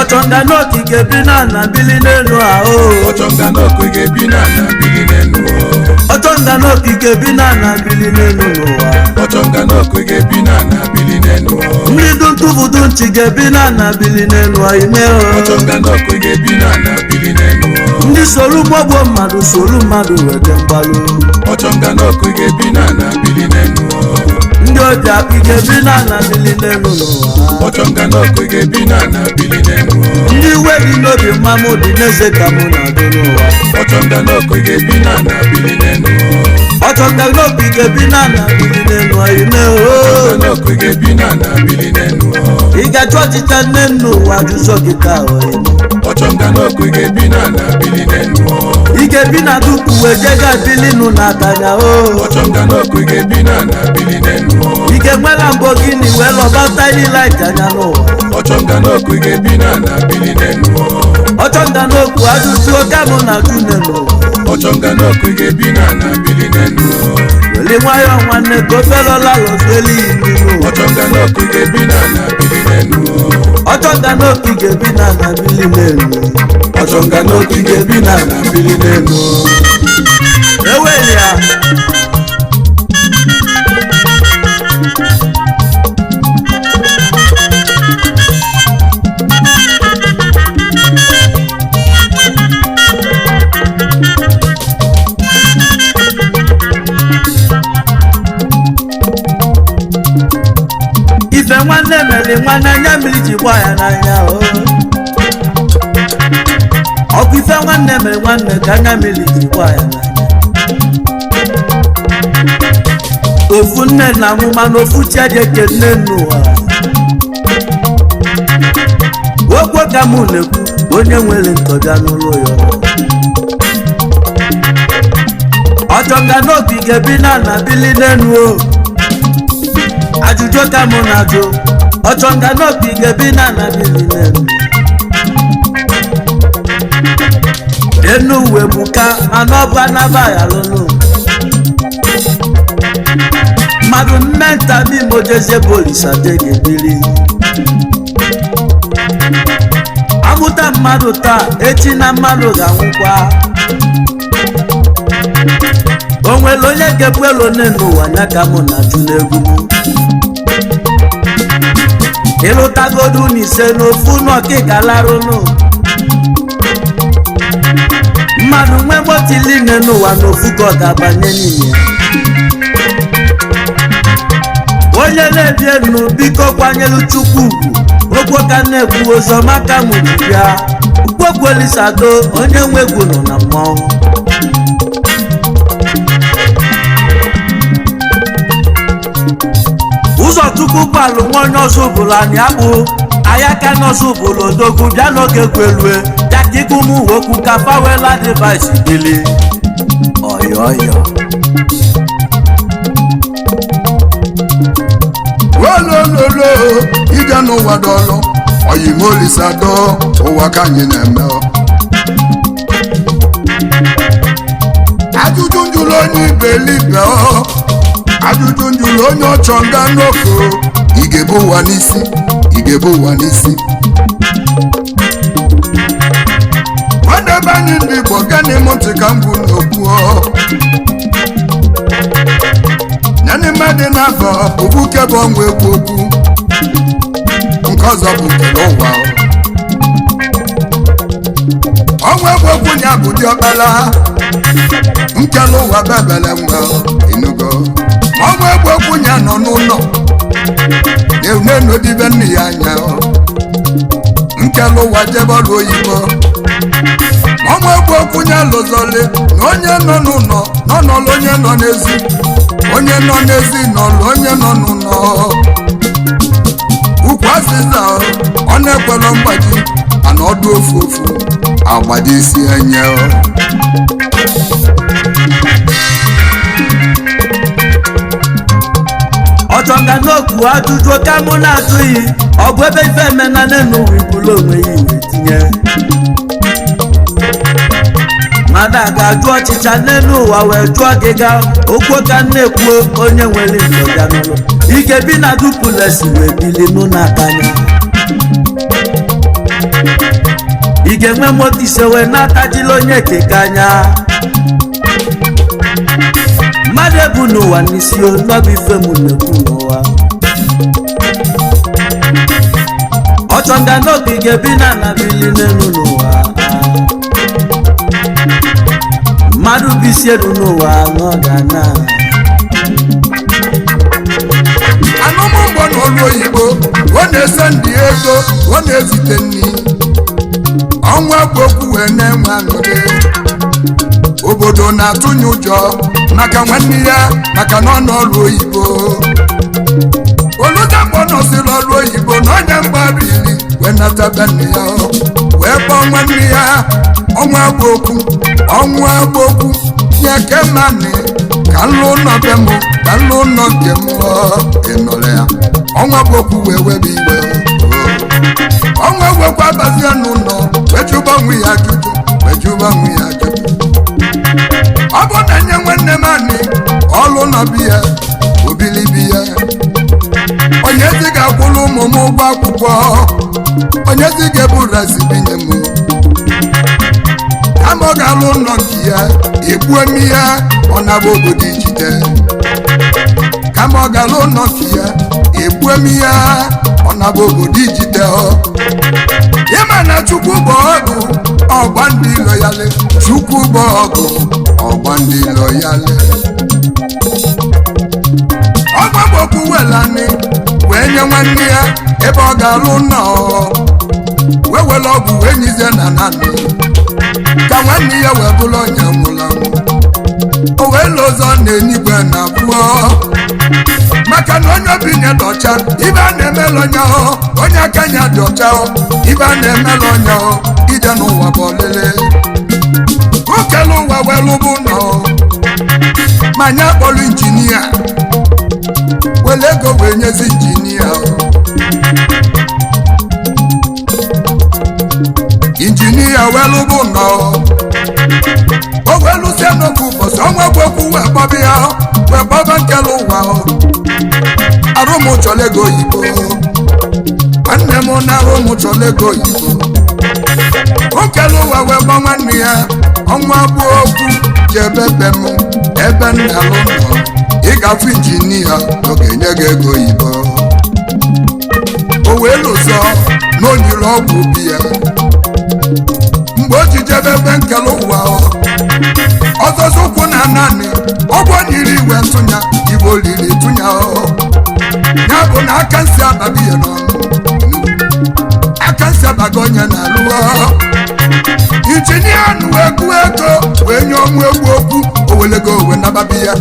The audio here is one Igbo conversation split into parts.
Ochonga noki gebina na bili nenu o. Ochonga noki gebina na bili nenu o. Ochonga noki gebina na bili nenu o. Ochonga noki gebina na bili nenu o. Ndidun tubudu nchi gebina na bili nenu o ime o. Ochonga noki gebina na bili nenu o. Ndi solu mogbo madu wede mbalu. Ochonga noki gebina na bili nenu o. Ndi oji api gebina na bili nenu o. Ochonga noki gebina na bili nenu o. Ndi wedi nobi mamu di neze kamu na dunu o. Ochonga noki gebina na bili nenu o. Ochonga noki gebina na bili nenu o ime o. Ochonga noki gebina na bili nenu o. Iga chwaji ta nenu wajuzo kita o ime. Ochonga noki gebina na bili nenu o. Igebina duku wejega bilinu na tanya o. Ochonga noki gebina na bili nenu o. Igemwela mbogini welo bata ila itanya no. Ochonga noki gebina na bili nenu o. Ochonga noku ajuzo kamu na junenu. Ochonga noki gebina na bili nenu o. Weli mwayo mwane gofelo lalo sweli ninu. Ochonga noki gebina na bili nenu o. Ochonga noki gebina na bili nenu. Ochonga noki gebina na bili nenu o. Ewelia ife nwanne mele nwanne anya mmiri ji gba ya n'anya o. Ọkụ ife nwanne mere nwanne ka anya mmiri ji gba ya n'anya. Ofu nne na mụ mana ofu chi eje ke nne n'ụwa. Okwu ka mụ na-ekwu onye nwere ntọbịa n'ụlọ ya. Ochonga noki gebina na bili nenu o. Ajụjụ ka mụ na-ajụ. Ochonga noki gebina na bili nenu. Enu uwe buka mana ọbụ anaba ya lụnụ. Mmadụ mmenta n'imo jezie bụ OLISADOO gebili. Amụta mmadụ taa echi na mmadụ ga-anwụkwa. Onwere onye gebuelo n'ụwa nya ka mụ na-ajụ n'egwu. Ịlụtagodu n'ise n'ofu n'ọkịka larụnụ. Mmadụ nwe gbotili n'ụwa n'ofu ka ọ ga-abanye n'ime ya. Onye na-ebi enu biko kwanyelu Chukwu ugwu. Okwu ka na-ekwu ọzọ maka mụ bịa. Ukwu OLISADOO onye nwe egwu nọ na mmọnwụ. Ụzọ Chukwu gbalụ nwa onye OZUBULU anyị abụ AYAKA n'OZUBULU odogwu bịa n'oge gwelue ya ka ikwu mụ okwu ka fawela device dịlị ọyọyọ. Olololo ije n'ụwa dọlụ oyimo OLISADOO ụwa ka anyị na-eme. Ajụjụ njụlụ onye ibelibe ọ. Ajụjụ njụlụ onye Ochonga noko. Igebu ụwa n'isi, igebu ụwa n'isi. Nwadebe anyị ndị Igbo gani m ntị ka m bụ n'okwu ọ. Nyani mmadụ na-afọ obuke bụ ọnwụ egwu okwu. Nke ọzọ bụ nkele ụwa. onwe gbokwunya bụ diọkpala nkele ụwa bebele nwa inugo onwe gbokwunya nọ n'ụlọ na-enodibe nne ya anya nkele ụwa jebọlụ oyibo onwe gbokwunya lụzọle na onye nọ n'ụlọ nọ n'ụlọ onye nọ n'ezi onye nọ n'ezi n'ụlọ onye nọ n'ụlọ ukwu azịza ọ na-ekwelọ mgbaji ana ọdụ ofu ofu agbado isi enye ọchọnga n'okwu ajụjụ ka mụ na-ajụghị ọ bụ ebe ife emena n'ụwa ibulu onwe ya iwe tinye mmadụ a ga-ajụ ọchịcha n'elu ụwa wee jụọ gịga okwu ka na-ekwu onye nwere ndọga n'ụlọ ike bi na dupulesi wee bili mụ na akanya ị ga-enwe moto ise wee na-atajila onye keke anya mmadụ ebu n'ụwa n'isi n'ọbụ ife m na-ekwu n'ụwa ọchọnga n'obi ga-ebi na anabili n'elu n'ụwa mmadụ bụ isi elu n'ụwa n'ọga na anụmụgbọ n'ọrụ oyibo ọ na-ese ndị ego ọ na-ezite nni ọnwa bụ okwu wee na-enwe aṅụrị obodo na-atụnye ụjọ maka nwanne ya maka na ọ n'ọrụ oyibo oludakpọ nọsịrị ọrụ oyibo na onye mgbariri wee nataba nne ya wee kpọọ nwanne ya ọnwa bụ okwu nye kemani ka nlụ ụlọ be m ka nlụ ụlọ nke m ịnọrọ ya ọnwa bụ okwu wee webe iwe ọnwa gwekwa abazie n'ụlọ wejuba nwe ya ajụjụ ọ bụ na nye nwanne m anị ọlụ nọ biya obilibi ya onye zi ga-akwụrụ ụmụ m ụgwọ akwụkwọ onye zi ga-ebu resi binye m kama ọ ga-alụ ụlọ nke ya egbuo m ya ọ naba obodo ijide kama ọ ga-alụ ụlọ nke ya egbuo m ya ọ naba obodo ijide ịma na Chukwu bụ ọgụ ọgba ndị loyale Chukwu bụ ọgụ ọgba ndị loyale ọgbagboku welani wee nye nwanne ya ebe ọ ga-alụ nọ wee were ọgwụ wee nyizie na nanị ka nwanne ya wee bụrụ onye nwụrụ anwụ o wee lụ ụzọ na-enigwe na abụọ maka na onye obi nye dị ọcha ibe a na-emela onye onye aka nya dị ọcha ibe a na-emela onye ide n'ụwa bụ ọlele okele ụwa wee lụbụ nọ ma nye akpọrọ injinia wele ego wee nyezi injinia wee lụbụ nọ o wee lụsie n'oge ụbọchị ọnwa bụ okwu wee kpọba ya wee kpọba nkele ụwa arụmụ chọrọ ego oyibo nwanne m na arụmụ chọrọ ego oyibo okele ụwa wee gba nwanne ya ọnwa bụ okwu ji ebebe m ebe nna lụ nọ ịgafe injinia ọ ga-enye gị ego oyibo o wee lụzọ na o nyiri ọgwụ obi ya mgbe o ji jebe ebe nkele ụwa ọzọzọ ụkwụ na naanị ọgwụ nyiri iwe tụnya igbo olili tụnya ya bụ na aka nsị abaghị ya n'ọnụ aka nsị abaghị onye na-alụ injinia nụ egwu ego wee nye ọnwụ egwu okwu owelego owe nababi ya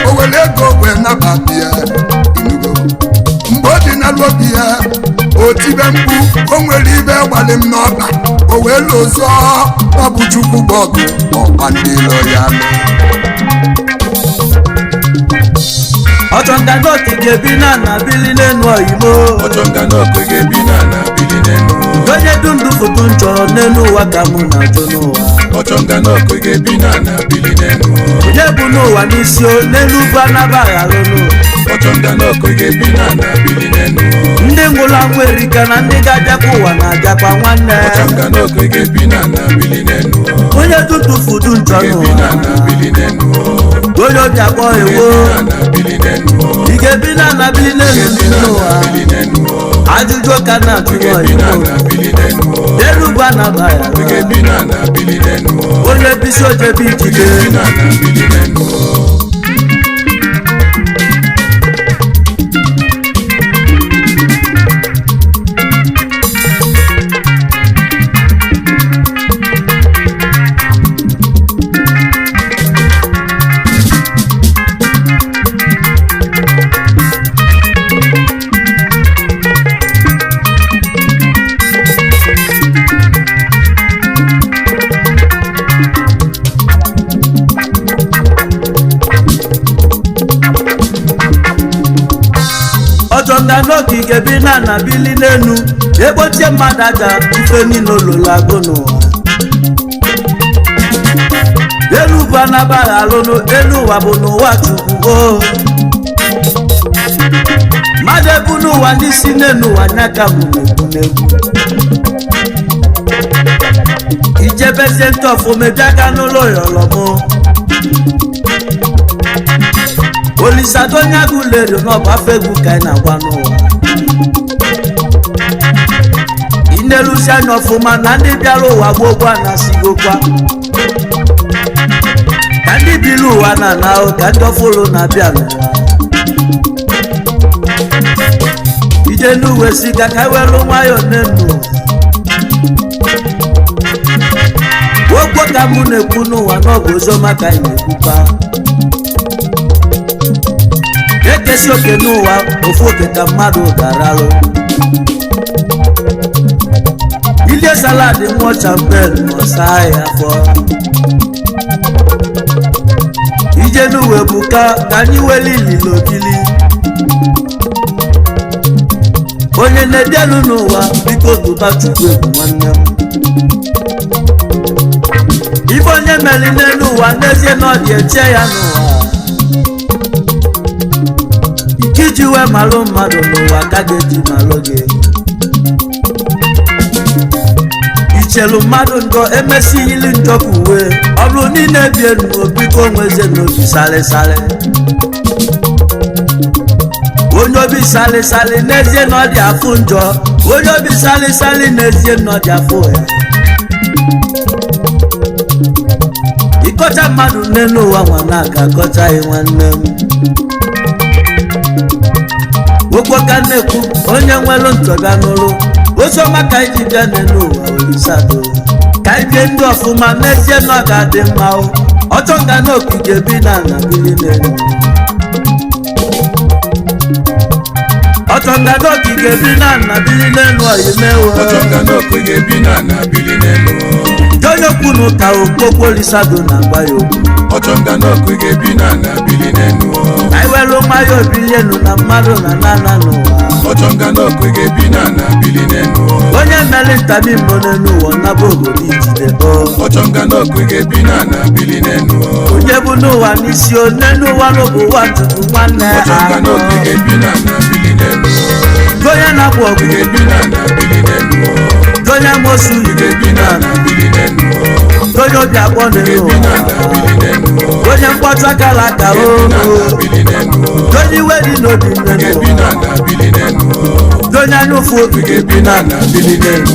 owele ego wee nababi ya inugo mgbe o ji nalụ obi ya o tibe mkpu o nwere ibe gbalị m n'ọba o wee lụzọ ọ bụ Chukwu bụ ọgụ ọkwa ndị ilo ya ọchọnga n'oke ga-ebi na bili n'enu oyibo onye du ndụ foto m chọrọ n'elu ụwa ka mụ na-achọ n'ụwa ọchọnga n'ọkụ ga-ebi na bili n'enu onye bụ n'ụwa n'isi n'elu ugwu anaba aghara n'ụwa ọchọnga n'ọkụ ga-ebi na bili n'enu ndị ngwụrụ anwụ erika na ndị ga-ajakwa ụwa na-ajakwa nwanne ọchọnga n'ọkụ ga-ebi na bili n'enu onye du ndụ foto m chọrọ n'ụwa onye obi akpọ ewo ị ga-ebi na bili n'enu n'ụwa ajụjụ ka na-atụ n'oyibo elu bana baya Oge bina na bili nenu onye bisi oje bi jide bina na bili nenu n'okike bi na bili n'enu egbochie mmadụ aja ife niile ololo agụ n'ụwa elu bụ anabaghị alụnụ elu ụwa bụ n'ụwa chukwu o mmadụ ebu n'ụwa ndị si n'enu ụwa nyaka bụ n'egwu n'egwu ijebezie ntọfụ mebia aka n'ụlọ yọlọmụ OLISADOO onye agụleri n'ọbụ afọ egwu ka anyị na-agwa n'ụwa ineluzi anya ọfụma na ndị bịara ụwa gbogbo a na-asigokwa ka ndị biri ụwa na-anahụ ka ndị ọfụrụ na-abịa n'ụwa ije n'uwe si ka ka welu nwayọ n'enu ogbo ka mụ na-ekwu n'ụwa n'ọbụ oziọma ka anyị na-ekwukwa ekesi oke n'ụwa ofu oke ka mmadụ daralụ ilie salad nwa champel n'ọsa ya afọ ije n'uwe bụ ka anyị weli lilobili onye na-ebielu n'ụwa biko tụba chukwu egwu nwanne m ife onye meri n'elu ụwa n'ezie na ọ dị eche ya n'ụwa iji wee malụ mmadụ n'ụwa ka ga-eji malụ gị ichelu mmadụ njọ emesighili njọ ka uwe ọ bụrụ niile bie n'obiko onweze n'obi salịsalị onye obi salịsalị n'ezie na ọ dị afụ njọ onye obi salịsalị n'ezie na ọ dị afụ ya ịkọcha mmadụ n'elu ụwa nwa na-aka akọchaghị nwanne m ogbo ka na-ekwu onye nwere ntọga n'ụlọ oziọma ka iji bịa n'elu ụwa OLISADOO ka anyị bie ndị ọfụma n'ezie na ọ ga-adị mma ọchọ nga n'okike bi na bili n'elu ọchọ nga n'okike bi na bili n'elu oyimewo ọchọ nga n'okike bi na bili n'elu onye kwunu ka okpokpo OLISADOO na-agba ya okwu ọchọ nga n'okike bi na bili n'elu anyị were nwayọ obili elu na mmadụ na nana n'ụwa ọchọ nga n'okike bi na bili n'elu onye mere ntabi mbọ n'elu ụwa naba obodo ijide ọchọ nga n'okike bi na bili n'elu onye bụ n'ụwa n'isi n'elu ụwa n'obu ụwa chukwu nwanne ọchọ nga n'okike bi na bili n'elu onye na-abụ ọgụ bi na bili n'elu onye mosu bi na bili n'elu onye obi akpọ n'elu ụwa onye mkpọtụ akara aka onye iwe dị n'obi n'elu ụwa onye anya ụfụ obi bi na bili n'elu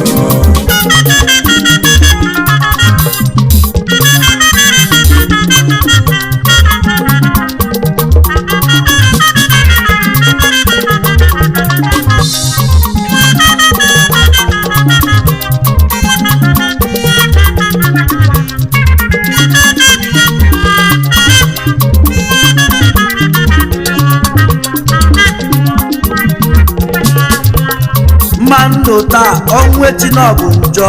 ndụ taa ọnwụ echi na ọ bụ njọ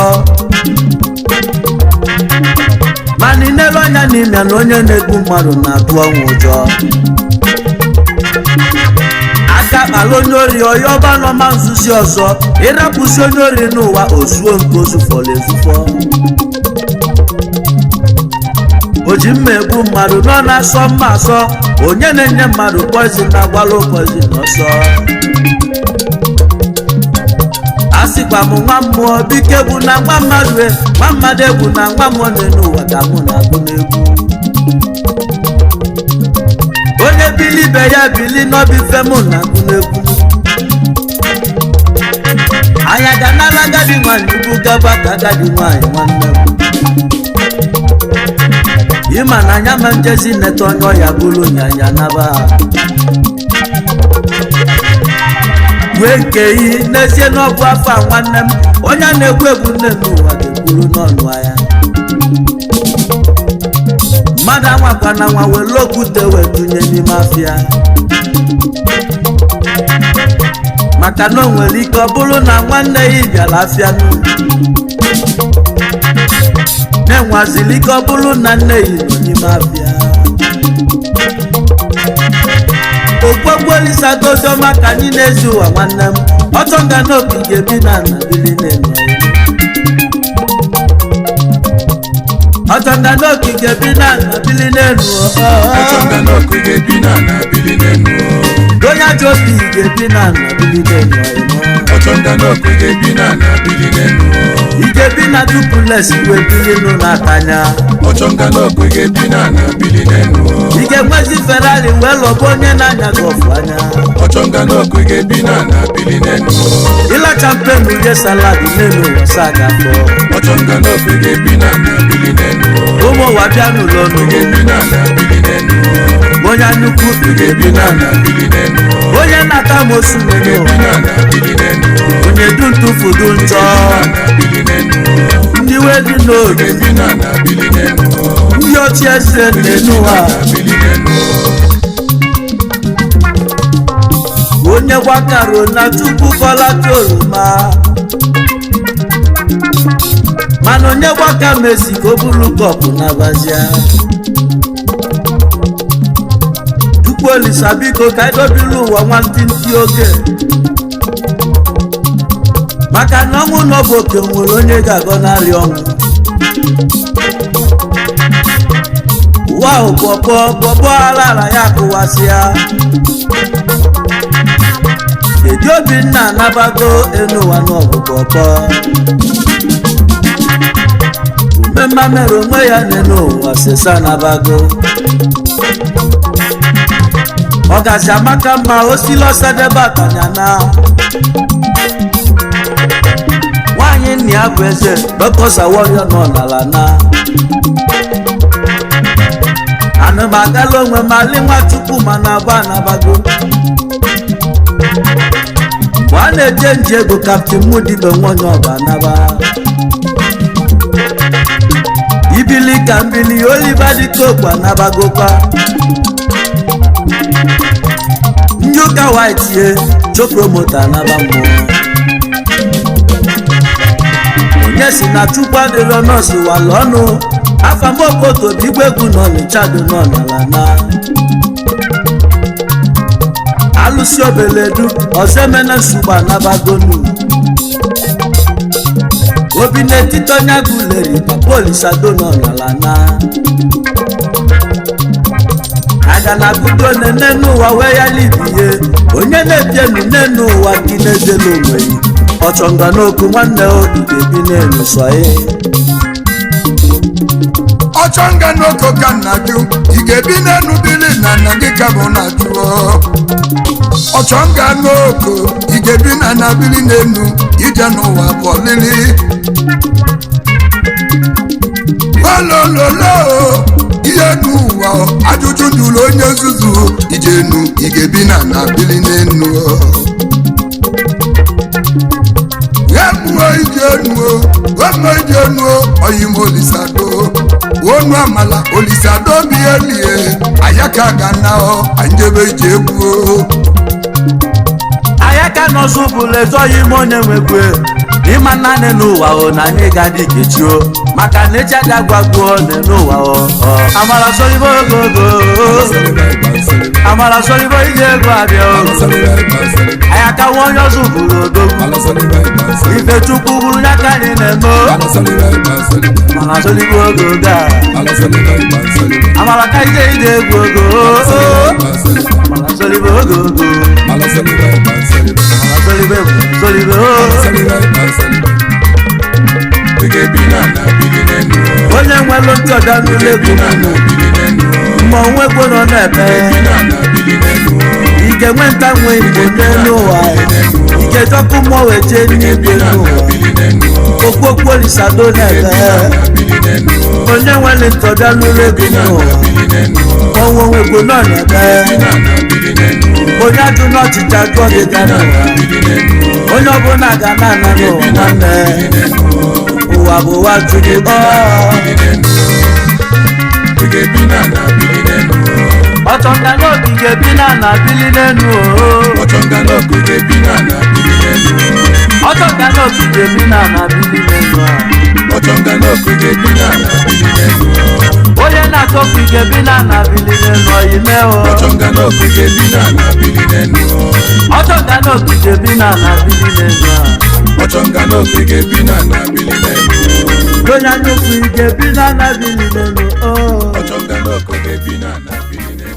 mana inelu anya n'ime na onye na-egbu mmadụ na-atụ ọnwụ ụjọ aka kpara onye ori ọya ọba nọma nzuzi ọzọ ịrapụsi onye ori n'ụwa ozuo nke ozufọrọ ezufọ o ji mma egbu mmadụ nọ na-asọ mma asọ onye na-enye mmadụ poizin na-agbalụ poizin ọsọ asikwa m nwa mmụọ bike bụ na nwa mmadụ egwu na nwa mmụọ n'ụwa ka mụ na-agụ n'egwu onye bili ibe ya bili n'obi fe mụ na-agụ n'egwu AYAKA n'ala agadi nwanyị ugwu gabata agadi nwanyị nwanne m ịma na anya ma njezi neta onye ọya bụrụ nyanya naba wee nke iyi n'ezie n'ọbụ afọ a nwanne m onye na-egwu egwu nne n'ụwa ga-ekwuru n'ọnụ ahịa mmadụ anwakwa na nwa were okwute wee tụnye n'ime afịa maka na o nwere ike ọ bụrụ na nwanne ya bịara afịa na-enwazili ike ọ bụrụ na nne ya nọ n'ime afịa ogbogbo OLISADOO maka anyị na-ezi ụwa nwanne m ọtọ nga n'obi ga-ebi na bili n'elu ọtọ nga n'obi ga-ebi na bili n'elu onye ajọ obi ga-ebi na bili n'elu igebi na duplex wee bili n'ụlọ akanya ige nwezi Ferrari wee lọbụ onye na-anya gọfụ anya ịlacha mpenu rie saladi n'elu wasa gafọ ụmụ ụwa bịa n'ụlọ n'ụlọ onye nnukwu onye na-ata mosu onye du ntụfudu njọ ndị wee dị n'oge ndị ochie eze n'ụwa onye gbakaro na tupu kọlata oroma mana onye gbaka mesi ka o buru kọpụ n'abazia tupu Olisa biko ka edobili ụwa nwantịntị oge maka na ọnwụ n'ọbụ oke nwere onye ga-agọnarị ọnwụ ụwa ahụ bọbọ ala ya kụwasịa Edi Obinna anabago enu ụwa n'ọbụbọbọ umemma mere onwe ya n'enu ụwa sesa anabago ọgazi amaka mma osila ọsadebe atanyana nwanyị nni ya bụ eze dọkọsaworio nọ n'ala na anụmagala onwe mali Nwachukwu mana abụ anabago mgbe a na-eje nje ego Captain Mudibe nwonye ọba anaba ibili ka mbili Oliver Dikokwe anabagokwa Nyoka White ye chopromota anaba mmụọ onye si na Chukwu adịrọ nọọsụ wala ọnụ afamokoto bigwegwu nọ n'Ichado nọ n'ala na alụsi obeledu ọzọ emena nsogbu anabagonu obi n'etiti onye agụleri papa Olisadoo nọ n'ala na aga na budo nene n'ụwa wee ya libiye onye na-ebienu nene ụwa gị n'ezelu onwe yi ọchọnga n'oku nwanne obi ga-ebi n'elu sọye ọchọnga n'oko ka nna jụ ị ga-ebi n'elu bili na nna gị ka bụ na jụọ ọchọnga n'oko ị ga-ebi na nna bili n'elu ije n'ụwa bụ ọlịlị olololo ihe n'ụwa ajụjụ jụrụ onye nzuzu ije enu ị ga-ebi na nna bili n'elu ije enuo oyim Olisadoo onu amala Olisadoo bi elie AYAKA ga na anjebe ije egwu AYAKA n'OZUBULU ezoghị m onye nwekwe ịma naanị n'ụwa na anyị ga-adị kechio maka na eji aga gwagbuo n'ụwa amara solibo ogogo amara solibo ije egwu abịa AYAKA nwa onye OZUBULU odogwu ife Chukwu bụrụ ya ka anyị na-eme amara solibo ogogo amara ka ije egwu ogo amara solibo ogogo onye nwere ntị ọda n'ụlọ egwu ma onwe gbo nọ na-ebe ị ike nweta nwe igbo n'elu ụwa ike dọkụ mmụọ wee jee n'igwe n'ụwa okpokpo Olisado na-ebe onye nwere ntọbịa n'ụlọ ego n'ụwa onwe ego nọ na-ebe onye ajụ n'ọchịcha jụọ gị ga n'ụwa onye ọbụla ga na-ana n'ụwa nwanne ụwa bụ ụwa jụrụ ọchọnga n'obi ga-ebi na bili n'enu ọchọnga n'obi ga-ebi na bili n'enu ọchọnga n'obi ga-ebi na bili n'enu ọchọnga n'obi ga-ebi na bili n'enu onye na-atọpụ ga-ebi na bili n'enu oyime ọchọnga n'obi ga-ebi na bili n'enu ọchọnga n'obi ga-ebi na bili n'enu ọchọnga n'obi ga-ebi na bili n'enu onye anyụkwu ga-ebi na bili n'enu ọchọnga n'obi ga-ebi na bili n'enu.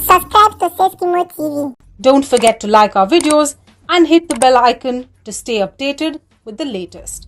Subscribe to Seskimo TV. Don't forget to like our videos and hit the bell icon to stay updated with the latest.